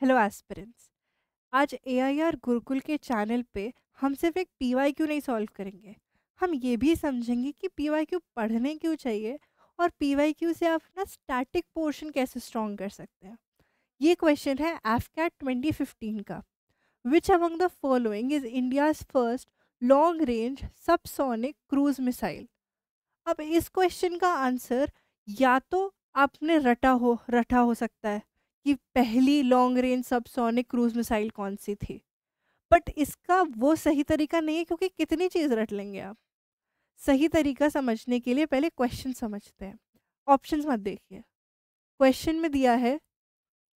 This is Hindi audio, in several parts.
Hello aspirants. आज एआईआर गुरुकुल के चैनल पे हम सिर्फ एक पीवाईक्यू नहीं सॉल्व करेंगे। हम ये भी समझेंगे कि पीवाईक्यू पढ़ने क्यों चाहिए और पीवाईक्यू से आप अपना स्टैटिक पोर्शन कैसे स्ट्रॉन्ग कर सकते हैं। ये क्वेश्चन है एफकैट 2015 का। Which among the following is India's first long range subsonic cruise missile. अब इस क्वेश्चन का आंसर या तो आपने रटा हो सकता है कि पहली long range subsonic cruise missile कौन सी थी, बट इसका वो सही तरीका नहीं है क्योंकि कितनी चीज़ रट लेंगे आप। सही तरीका समझने के लिए पहले क्वेश्चन समझते हैं। ऑप्शंस मत देखिए, क्वेश्चन में दिया है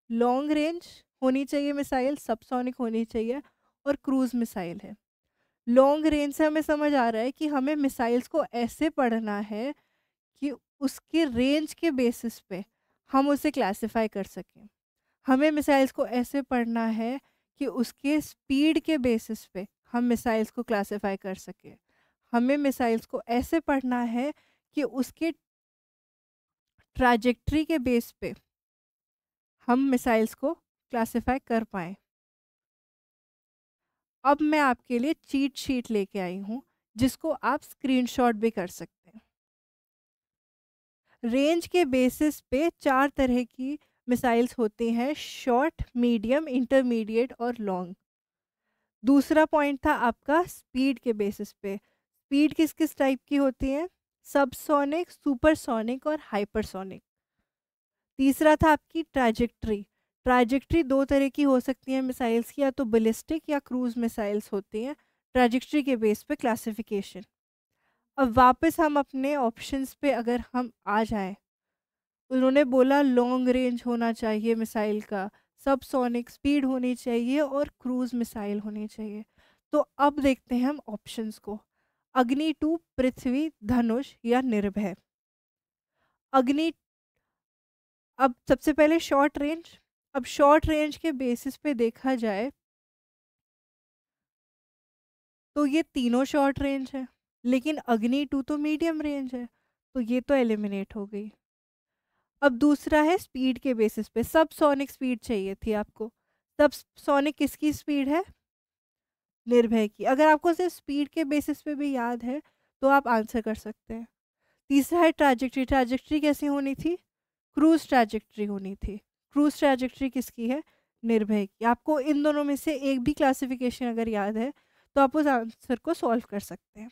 लॉन्ग रेंज होनी चाहिए मिसाइल, सबसोनिक होनी चाहिए और क्रूज मिसाइल है। लॉन्ग रेंज से हमें समझ आ रहा है कि हमें मिसाइल्स को ऐसे पढ़ना है कि उसके रेंज के बेसिस पे हम उसे क्लासिफाई कर सकें। हमें मिसाइल्स को ऐसे पढ़ना है कि उसके स्पीड के बेसिस पे हम मिसाइल्स को क्लासिफाई कर सकें। हमें मिसाइल्स को ऐसे पढ़ना है कि उसके ट्रैजेक्टरी के बेस पे हम मिसाइल्स को क्लासिफाई कर पाएँ। अब मैं आपके लिए चीट शीट लेके आई हूँ जिसको आप स्क्रीनशॉट भी कर सकते हैं। रेंज के बेसिस पे 4 तरह की मिसाइल्स होती हैं, शॉर्ट, मीडियम, इंटरमीडिएट और लॉन्ग। दूसरा पॉइंट था आपका स्पीड के बेसिस पे। स्पीड किस किस टाइप की होती है? सबसोनिक, सुपरसोनिक और हाइपरसोनिक। तीसरा था आपकी ट्रैजेक्टरी। ट्रैजेक्टरी 2 तरह की हो सकती है मिसाइल्स की, या तो बैलिस्टिक या क्रूज मिसाइल्स होती हैं। ट्रैजेक्टरी के बेस पे क्लासिफिकेशन। अब वापस हम अपने ऑप्शंस पे अगर हम आ जाएं, उन्होंने बोला लॉन्ग रेंज होना चाहिए मिसाइल का, सबसोनिक स्पीड होनी चाहिए और क्रूज मिसाइल होनी चाहिए। तो अब देखते हैं हम ऑप्शंस को। अग्नि 2, पृथ्वी, धनुष या निर्भय। अग्नि, अब सबसे पहले शॉर्ट रेंज। अब शॉर्ट रेंज के बेसिस पे देखा जाए तो ये तीनों शॉर्ट रेंज है, लेकिन अग्नि 2 तो मीडियम रेंज है, तो ये तो एलिमिनेट हो गई। अब दूसरा है स्पीड के बेसिस पे, सब सोनिक स्पीड चाहिए थी आपको। सब सोनिक किसकी स्पीड है? निर्भय की। अगर आपको सिर्फ स्पीड के बेसिस पे भी याद है तो आप आंसर कर सकते हैं। तीसरा है ट्रैजेक्टरी। ट्रैजेक्टरी कैसी होनी थी? क्रूज ट्रैजेक्टरी होनी थी। क्रूज ट्रैजेक्टरी किसकी है? निर्भय की। आपको इन दोनों में से एक भी क्लासिफिकेशन अगर याद है तो आप उस आंसर को सॉल्व कर सकते हैं।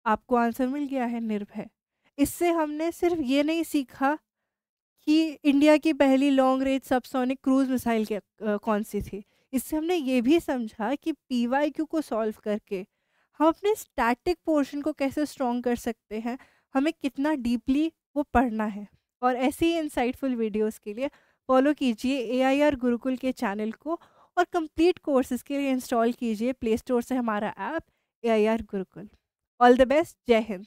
आपको आंसर मिल गया है निर्भय। इससे हमने सिर्फ ये नहीं सीखा कि इंडिया की पहली long range subsonic cruise missile कौन सी थी। इससे हमने ये भी समझा कि पीवाईक्यू को सॉल्व करके हम अपने स्टैटिक पोर्शन को कैसे स्ट्रॉन्ग कर सकते हैं, हमें कितना डीपली वो पढ़ना है। और ऐसे ही इंसाइटफुल वीडियोस के लिए फॉलो कीजिए एआईआर गुरुकुल के चैनल को, और कंप्लीट कोर्सेज के लिए इंस्टॉल कीजिए प्ले स्टोर से हमारा app AIR Gurukul. All the best. जय हिंद।